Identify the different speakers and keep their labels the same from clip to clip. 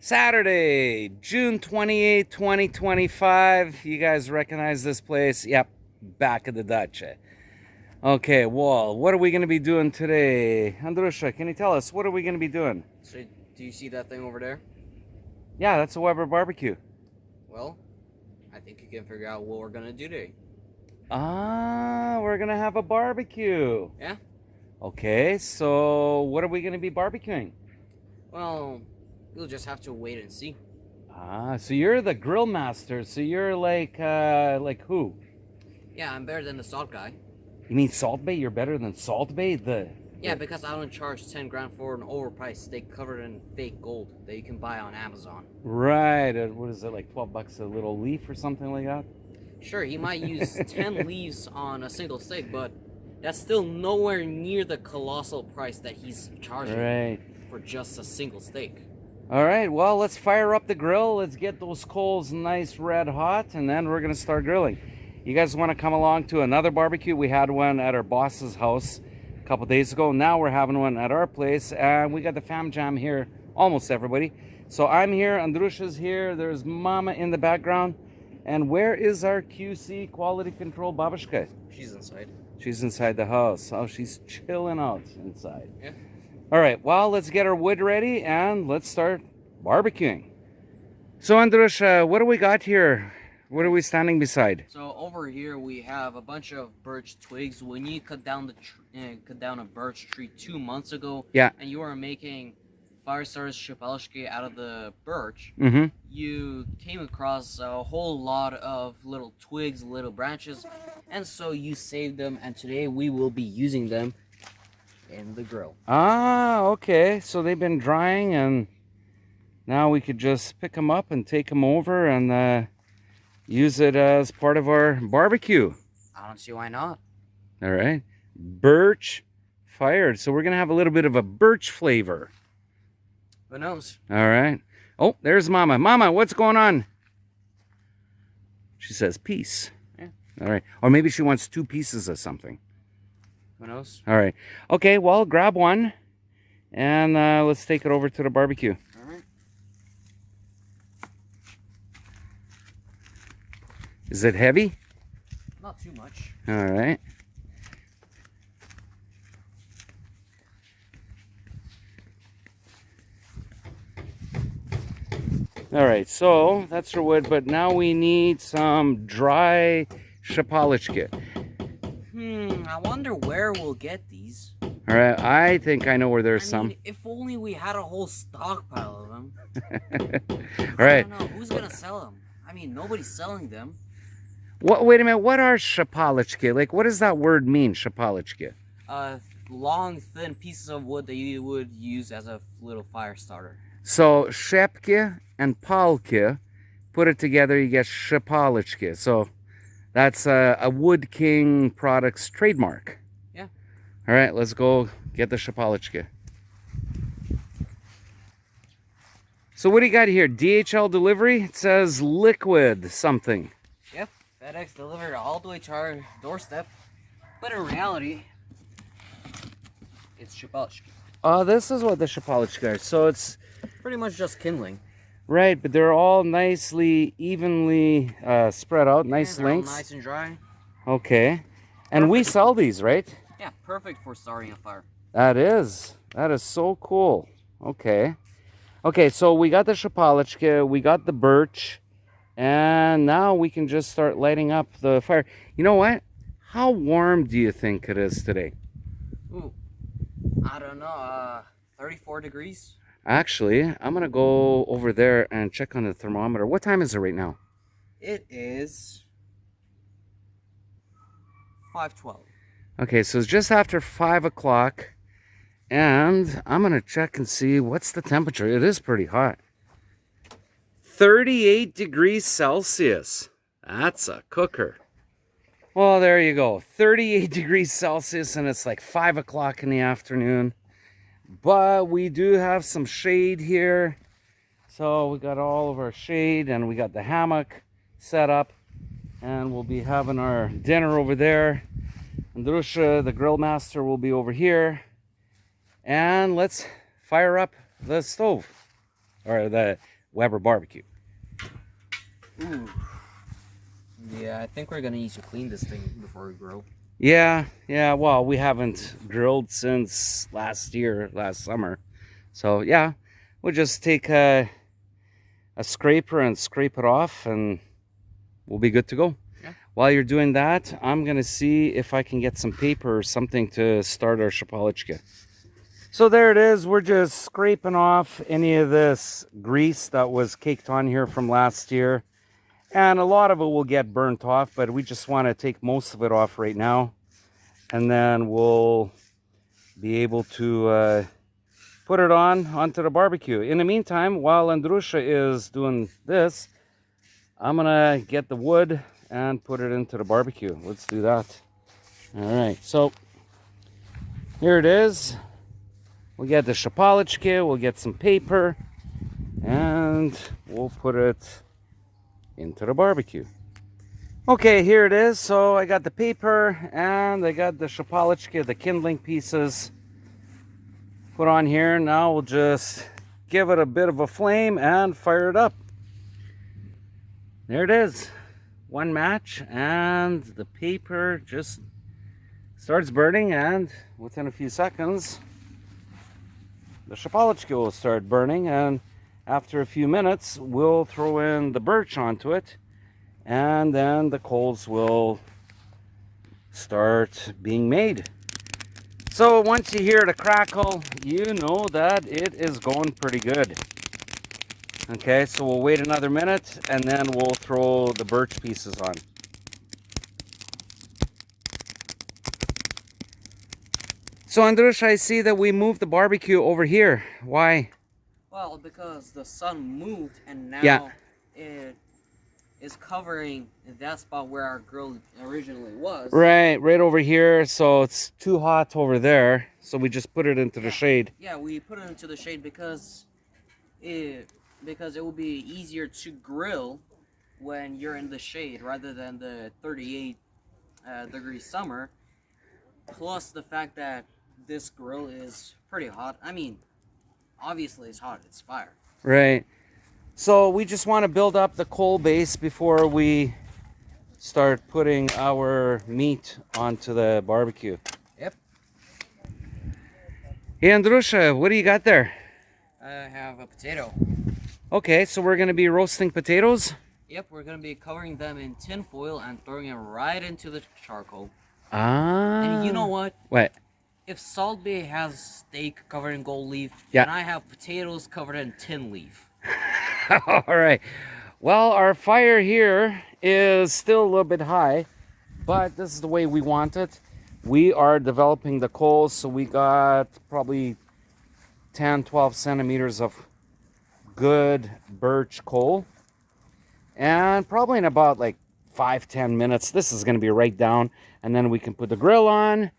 Speaker 1: Saturday, June 28, 2025. You guys recognize this place? Yep, back of the dacha. Okay, well, what are we going to be doing today? Andrusha, can you tell us, what are we going to be doing?
Speaker 2: So, do you see that thing over there?
Speaker 1: Yeah, that's a Weber barbecue.
Speaker 2: Well, I think you can figure out what we're gonna do today.
Speaker 1: We're going to have a barbecue.
Speaker 2: Yeah?
Speaker 1: Okay, so what are we going to be barbecuing?
Speaker 2: Well, you'll just have to wait and see.
Speaker 1: So you're the grill master. So you're like who?
Speaker 2: Yeah, I'm better than the salt guy.
Speaker 1: You mean Salt Bay? You're better than Salt Bay?
Speaker 2: Yeah, because I don't charge 10 grand for an overpriced steak covered in fake gold that you can buy on Amazon.
Speaker 1: Right. What is it, like 12 bucks a little leaf or something like that?
Speaker 2: Sure, he might use 10 leaves on a single steak, but that's still nowhere near the colossal price that he's charging for just a single steak.
Speaker 1: All right, well, let's fire up the grill. Let's get those coals nice red hot, and then we're going to start grilling. You guys want to come along to another barbecue? We had one at our boss's house a couple days ago. Now we're having one at our place, and we got the fam jam here, almost everybody. So I'm here, Andrusha's here, there's Mama in the background. And where is our QC quality control babushka?
Speaker 2: She's inside.
Speaker 1: She's inside the house. Oh, she's chilling out inside.
Speaker 2: Yeah.
Speaker 1: All right, well, let's get our wood ready and let's start barbecuing. So, Andrusha, what do we got here? What are we standing beside?
Speaker 2: So over here we have a bunch of birch twigs. When you cut down a birch tree 2 months ago,
Speaker 1: yeah,
Speaker 2: and you are making fire starters shashlik out of the birch, you came across a whole lot of little twigs, little branches, and so you saved them. And today we will be using them in the grill.
Speaker 1: Okay. So they've been drying, and now we could just pick them up and take them over and use it as part of our barbecue.
Speaker 2: I don't see why not.
Speaker 1: All right. Birch fired. So we're going to have a little bit of a birch flavor.
Speaker 2: Who knows?
Speaker 1: All right. Oh, there's Mama. Mama, what's going on? She says peace.
Speaker 2: Yeah.
Speaker 1: All right. Or maybe she wants 2 pieces of something.
Speaker 2: Who knows?
Speaker 1: All right. Okay, well, grab one. And let's take it over to the barbecue.
Speaker 2: All right.
Speaker 1: Is it heavy?
Speaker 2: Not too much.
Speaker 1: All right. All right, so that's our wood, but now we need some dry shashlik.
Speaker 2: I wonder where we'll get these.
Speaker 1: All right, I think I know where there's some.
Speaker 2: If only we had a whole stockpile of them.
Speaker 1: All right.
Speaker 2: I don't know. Who's going to sell them? I mean, nobody's selling them.
Speaker 1: What? Wait a minute. What are shashlik? Like, what does that word mean, shashlik?
Speaker 2: Long, thin pieces of wood that you would use as a little fire starter.
Speaker 1: So, shepke and palke, put it together, you get shashlik. So, that's a Wood King Products trademark.
Speaker 2: Yeah.
Speaker 1: All right, let's go get the shashlik. So, what do you got here? DHL delivery? It says liquid something.
Speaker 2: Yep, FedEx delivered all the way to our doorstep. But in reality, it's shashlik.
Speaker 1: This is what the shashlik are. So, it's
Speaker 2: pretty much just kindling.
Speaker 1: Right, but they're all nicely, evenly spread out, nice lengths.
Speaker 2: All nice and dry.
Speaker 1: Okay. And we sell these, right?
Speaker 2: Yeah, perfect for starting a fire.
Speaker 1: That is so cool. Okay. Okay, so we got the shashlik, we got the birch, and now we can just start lighting up the fire. You know what? How warm do you think it is today?
Speaker 2: Ooh, I don't know, 34 degrees?
Speaker 1: Actually, I'm going to go over there and check on the thermometer. What time is it right now?
Speaker 2: It is 5:12.
Speaker 1: Okay, so it's just after 5 o'clock. And I'm going to check and see what's the temperature. It is pretty hot. 38 degrees Celsius. That's a cooker. Well, there you go. 38 degrees Celsius, and it's like 5 o'clock in the afternoon. But we do have some shade here. So we got all of our shade, and we got the hammock set up. And we'll be having our dinner over there. Andrusha, the grill master, will be over here. And let's fire up the stove, or the Weber barbecue.
Speaker 2: Ooh. Yeah, I think we're gonna need to clean this thing before we grill.
Speaker 1: Yeah, well, we haven't grilled since last summer. So yeah, we'll just take a scraper and scrape it off and we'll be good to go.
Speaker 2: Yeah.
Speaker 1: While you're doing that, I'm gonna see if I can get some paper or something to start our shapalachka. So there it is. We're just scraping off any of this grease that was caked on here from last year. And a lot of it will get burnt off, but we just want to take most of it off right now. And then we'll be able to put it onto the barbecue. In the meantime, while Andrusha is doing this, I'm going to get the wood and put it into the barbecue. Let's do that. All right, so here it is. We'll get the shapalachka, we'll get some paper, and we'll put it into the barbecue. Okay, here it is. So I got the paper and I got the shapalachka, the kindling pieces put on here. Now we'll just give it a bit of a flame and fire it up. There it is. One match and the paper just starts burning, and within a few seconds the shapalachka will start burning, and after a few minutes, we'll throw in the birch onto it, and then the coals will start being made. So once you hear the crackle, you know that it is going pretty good. Okay, so we'll wait another minute, and then we'll throw the birch pieces on. So Andrush, I see that we moved the barbecue over here. Why?
Speaker 2: Well, because the sun moved and now it is covering that spot where our grill originally was.
Speaker 1: Right over here. So it's too hot over there. So we just put it into the shade.
Speaker 2: Yeah, we put it into the shade because it will be easier to grill when you're in the shade rather than the 38 degree summer. Plus the fact that this grill is pretty hot. I mean, obviously it's hot, it's fire.
Speaker 1: Right. So we just want to build up the coal base before we start putting our meat onto the barbecue.
Speaker 2: Yep.
Speaker 1: Hey Andrusha, what do you got there?
Speaker 2: I have a potato.
Speaker 1: Okay, so we're going to be roasting potatoes?
Speaker 2: Yep, we're going to be covering them in tin foil and throwing it right into the charcoal.
Speaker 1: Ah.
Speaker 2: And you know what?
Speaker 1: What?
Speaker 2: If Salt Bay has steak covered in gold leaf,
Speaker 1: yeah,
Speaker 2: and I have potatoes covered in tin leaf.
Speaker 1: All right. Well, our fire here is still a little bit high, but this is the way we want it. We are developing the coals, so we got probably 10, 12 centimeters of good birch coal. And probably in about like 5-10 minutes, this is going to be right down, and then we can put the grill on.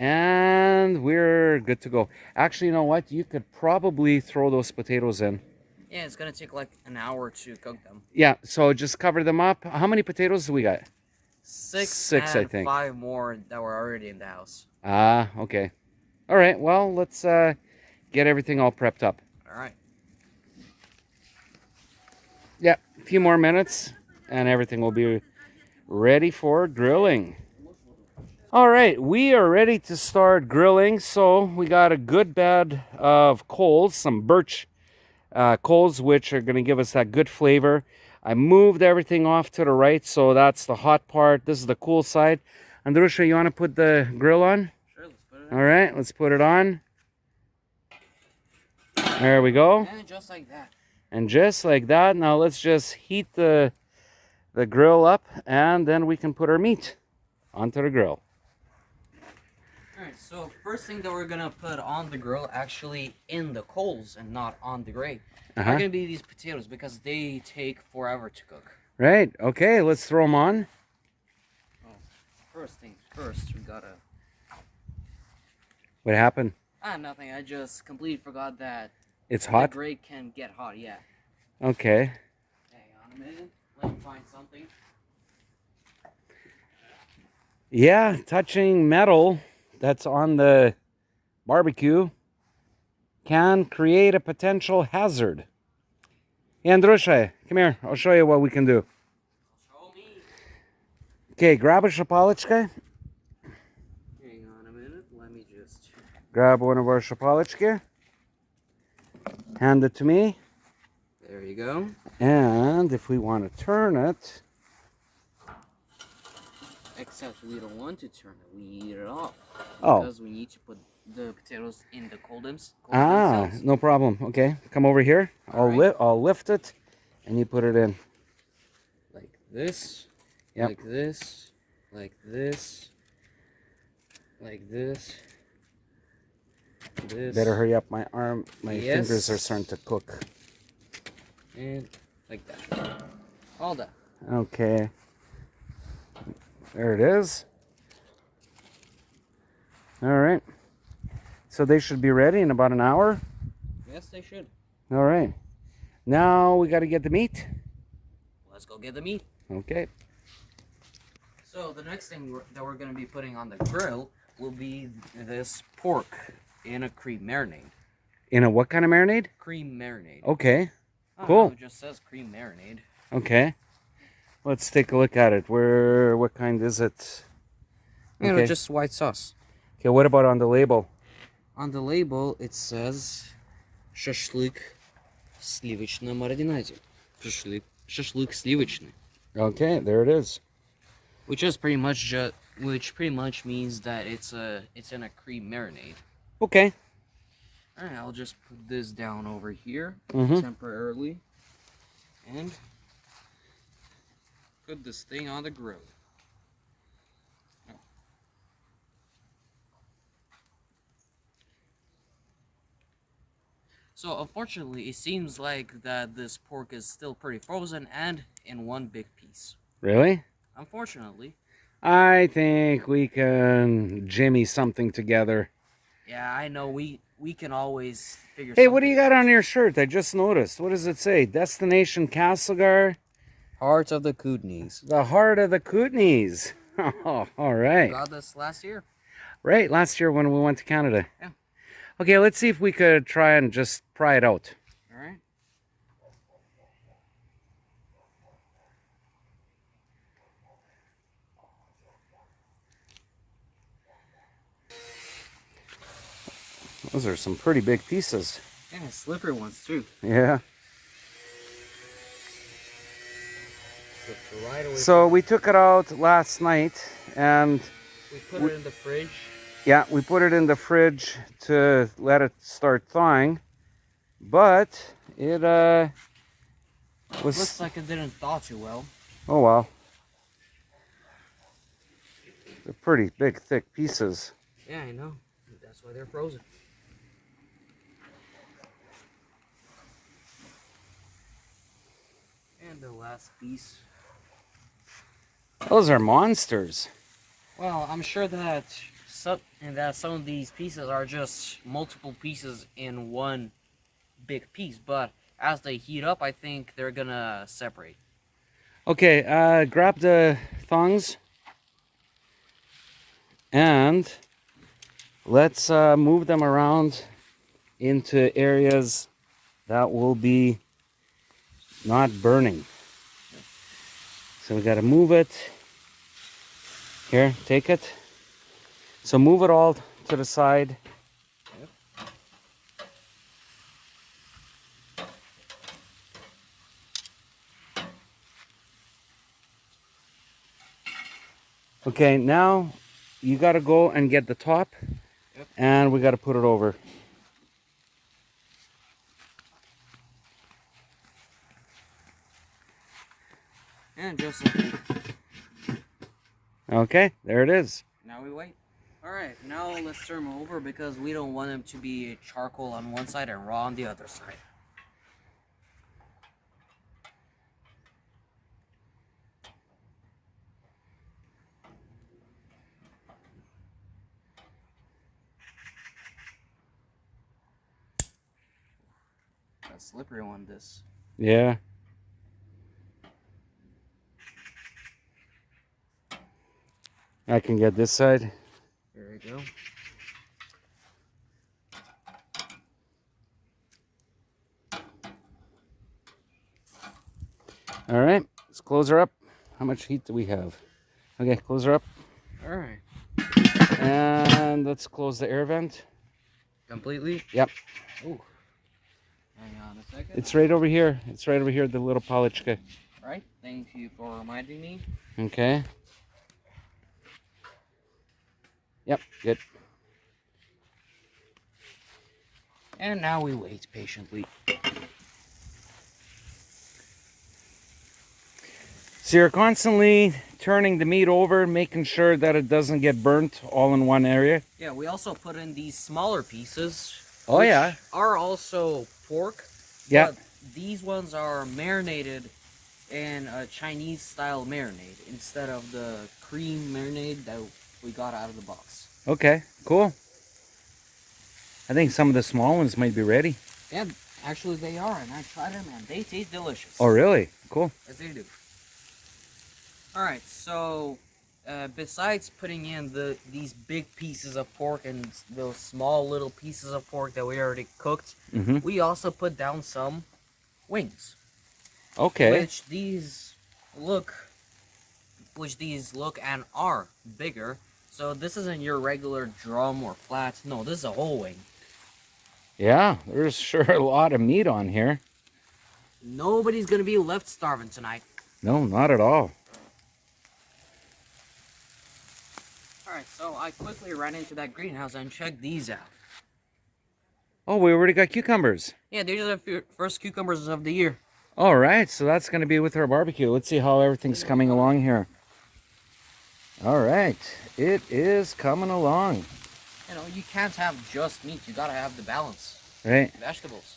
Speaker 1: And we're good to go. Actually, you know what? You could probably throw those potatoes in.
Speaker 2: Yeah, it's going to take like an hour to cook them.
Speaker 1: Yeah, so just cover them up. How many potatoes do we got?
Speaker 2: Six,
Speaker 1: I think.
Speaker 2: 5 more that were already in the house.
Speaker 1: Ah, okay. All right, well, let's get everything all prepped up.
Speaker 2: All right.
Speaker 1: Yeah, a few more minutes, and everything will be ready for grilling. All right, we are ready to start grilling. So we got a good bed of coals, some birch coals, which are going to give us that good flavor. I moved everything off to the right, so that's the hot part. This is the cool side. Andrusha, you want to put the grill on?
Speaker 2: Sure, let's put it on.
Speaker 1: All right, let's put it on. There we go.
Speaker 2: And just like that.
Speaker 1: And just like that, now let's just heat the grill up, and then we can put our meat onto the grill.
Speaker 2: Alright, so first thing that we're gonna put on the grill, actually in the coals and not on the grate, are gonna be these potatoes because they take forever to cook.
Speaker 1: Right, okay, let's throw them on.
Speaker 2: Oh, first things first, we gotta...
Speaker 1: What happened?
Speaker 2: Nothing, I just completely forgot that
Speaker 1: it's hot?
Speaker 2: the grate can get hot, yeah.
Speaker 1: Okay.
Speaker 2: Hang on a minute, let me find something.
Speaker 1: Yeah, touching metal that's on the barbecue can create a potential hazard. Andrusha, come here. I'll show you what we can do.
Speaker 2: Show me.
Speaker 1: Okay, grab a shapalichka.
Speaker 2: Hang on a minute. Let me just.
Speaker 1: Grab one of our shapalichka. Hand it to me.
Speaker 2: There you go.
Speaker 1: And if we want to turn it,
Speaker 2: Except we don't want to turn it. We eat it off.
Speaker 1: Oh.
Speaker 2: Because we need to put the potatoes in the coldums.
Speaker 1: ah, no problem. Okay, come over here. I'll lift it, and you put it in.
Speaker 2: Like this.
Speaker 1: Yep.
Speaker 2: Like this. Like this. Like this. This.
Speaker 1: Better hurry up. My
Speaker 2: Yes.
Speaker 1: fingers are starting to cook.
Speaker 2: And like that. All that.
Speaker 1: Okay. There it is. All right. So they should be ready in about an hour.
Speaker 2: Yes, they should.
Speaker 1: All right. Now we got to get the meat.
Speaker 2: Let's go get the meat.
Speaker 1: Okay.
Speaker 2: So the next thing that we're going to be putting on the grill will be this pork in a cream marinade.
Speaker 1: In a what kind of marinade?
Speaker 2: Cream marinade.
Speaker 1: Okay.
Speaker 2: I don't
Speaker 1: Cool.
Speaker 2: know, it just says cream marinade.
Speaker 1: Okay. Let's take a look at it. What kind is it?
Speaker 2: You know,
Speaker 1: Okay.
Speaker 2: just white sauce.
Speaker 1: Okay, what about on the label?
Speaker 2: On the label, it says shashlik сливочном маринаде. Shashlik сливочный.
Speaker 1: Okay, there it is.
Speaker 2: Which pretty much means that it's in a cream marinade.
Speaker 1: Okay.
Speaker 2: All right, I'll just put this down over here
Speaker 1: Mhm.
Speaker 2: temporarily, and put this thing on the grill. So unfortunately, it seems like that this pork is still pretty frozen and in one big piece.
Speaker 1: Really?
Speaker 2: Unfortunately.
Speaker 1: I think we can jimmy something together.
Speaker 2: Yeah, I know we can always figure.
Speaker 1: Hey, what do
Speaker 2: something
Speaker 1: you got
Speaker 2: out.
Speaker 1: on your shirt? I just noticed. What does it say? Destination Castlegar,
Speaker 2: Heart of the Kootenays.
Speaker 1: the heart of the Kootenays. Oh, all right.
Speaker 2: Got this last year.
Speaker 1: Right, last year when we went to Canada.
Speaker 2: Yeah.
Speaker 1: Okay, let's see if we could try and just pry it out.
Speaker 2: All right.
Speaker 1: Those are some pretty big pieces.
Speaker 2: Yeah, slippery ones too.
Speaker 1: Yeah.
Speaker 2: Slipped right away.
Speaker 1: So we took it out last night and
Speaker 2: We put it in the fridge.
Speaker 1: yeah, we put it in the fridge to let it start thawing. But it was
Speaker 2: Looks like it didn't thaw too well.
Speaker 1: oh well. They're pretty big, thick pieces.
Speaker 2: Yeah, I know. That's why they're frozen. And the last piece.
Speaker 1: Those are monsters.
Speaker 2: Well, I'm sure that some of these pieces are just multiple pieces in one big piece, but as they heat up, I think they're gonna separate.
Speaker 1: Okay, grab the thongs and let's move them around into areas that will be not burning. So we got to move it. Here, take it. So move it all to the side. Okay, now you got to go and get the top, and we got to put it over.
Speaker 2: And just like that.
Speaker 1: Okay, there it is.
Speaker 2: Now we wait. Alright, now let's turn them over because we don't want them to be charcoal on one side and raw on the other side. A slippery one, this.
Speaker 1: Yeah. I can get this side.
Speaker 2: There we go.
Speaker 1: All right, let's close her up. How much heat do we have? Okay, close her up.
Speaker 2: All right.
Speaker 1: And let's close the air vent.
Speaker 2: Completely?
Speaker 1: Yep.
Speaker 2: Ooh. Hang on a second.
Speaker 1: It's right over here. It's right over here, the little palichka.
Speaker 2: All right. Thank you for reminding me.
Speaker 1: Okay. Yep, good.
Speaker 2: And now we wait patiently.
Speaker 1: So you're constantly turning the meat over, making sure that it doesn't get burnt all in one area.
Speaker 2: Yeah, we also put in these smaller pieces.
Speaker 1: Oh,
Speaker 2: which
Speaker 1: yeah.
Speaker 2: are also pork.
Speaker 1: Yeah.
Speaker 2: But these ones are marinated in a Chinese style marinade instead of the cream marinade that we got out of the box.
Speaker 1: Okay, cool. I think some of the small ones might be ready.
Speaker 2: Yeah, actually they are, and I tried them and they taste delicious.
Speaker 1: Oh, really? Cool.
Speaker 2: Yes, they do. Alright, so besides putting in these big pieces of pork and those small little pieces of pork that we already cooked, we also put down some wings.
Speaker 1: Okay.
Speaker 2: Which these look and are bigger. So this isn't your regular drum or flat. No, this is a whole wing.
Speaker 1: Yeah, there's sure a lot of meat on here.
Speaker 2: Nobody's gonna be left starving tonight.
Speaker 1: No, not at all.
Speaker 2: Alright, so I quickly ran into that greenhouse and checked these out.
Speaker 1: Oh, we already got cucumbers.
Speaker 2: Yeah, these are the first cucumbers of the year.
Speaker 1: All right, so that's going to be with our barbecue. Let's see how everything's coming along here. All right, it is coming along.
Speaker 2: You know, you can't have just meat. You gotta have the balance.
Speaker 1: Right.
Speaker 2: Vegetables.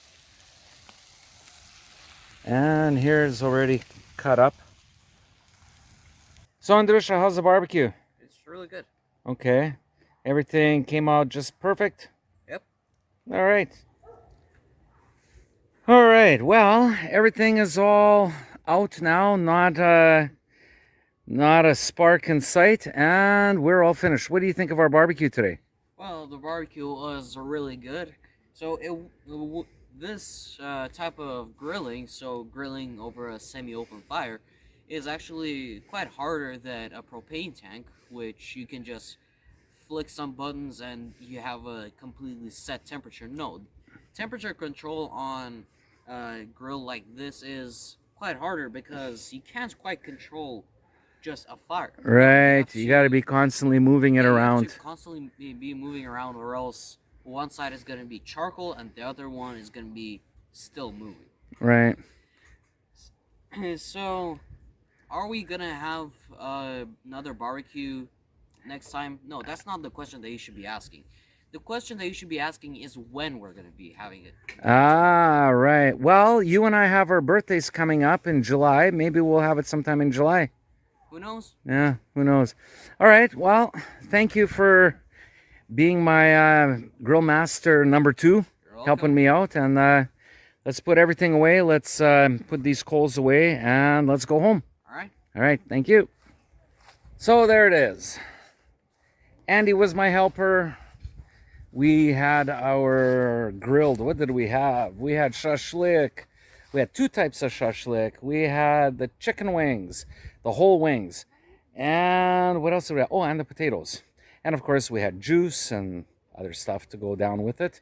Speaker 1: And here's already cut up. So, Andrusha, how's the barbecue?
Speaker 2: It's really good.
Speaker 1: Okay. Everything came out just perfect?
Speaker 2: Yep.
Speaker 1: All right. All right. Well, everything is all out now. Not a spark in sight. And we're all finished. What do you think of our barbecue today?
Speaker 2: Well, the barbecue was really good. So this type of grilling, so grilling over a semi-open fire, is actually quite harder than a propane tank, which you can just flick some buttons and you have a completely set temperature. No, temperature control on a grill like this is quite harder because you can't quite control just a fire.
Speaker 1: Right, you got to be constantly moving it
Speaker 2: You have
Speaker 1: around.
Speaker 2: to constantly be moving around, or else one side is going to be charcoal and the other one is going to be still moving.
Speaker 1: Right.
Speaker 2: So, are we going to have another barbecue next time? No, that's not the question that you should be asking. The question that you should be asking is when we're going to be having it.
Speaker 1: Ah, right. Well, you and I have our birthdays coming up in July. Maybe we'll have it sometime in July.
Speaker 2: Who knows?
Speaker 1: Yeah, who knows? All right. Well, thank you for being my grill master number 2, helping me out. And let's put everything away. Let's put these coals away and let's go home.
Speaker 2: All right.
Speaker 1: All right. Thank you. So there it is. Andy was my helper. We had our grilled. What did we have? We had shashlik. We had 2 types of shashlik. We had the chicken wings, the whole wings. And what else did we have? Oh, and the potatoes. And of course, we had juice and other stuff to go down with it.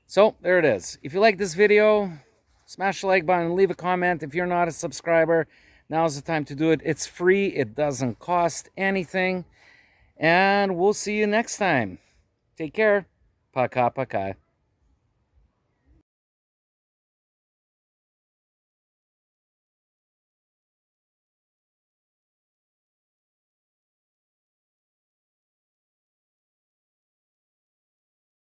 Speaker 1: So there it is. If you like this video, smash the like button, leave a comment. If you're not a subscriber, now's the time to do it. It's free. It doesn't cost anything. And we'll see you next time. Take care. Paka paka.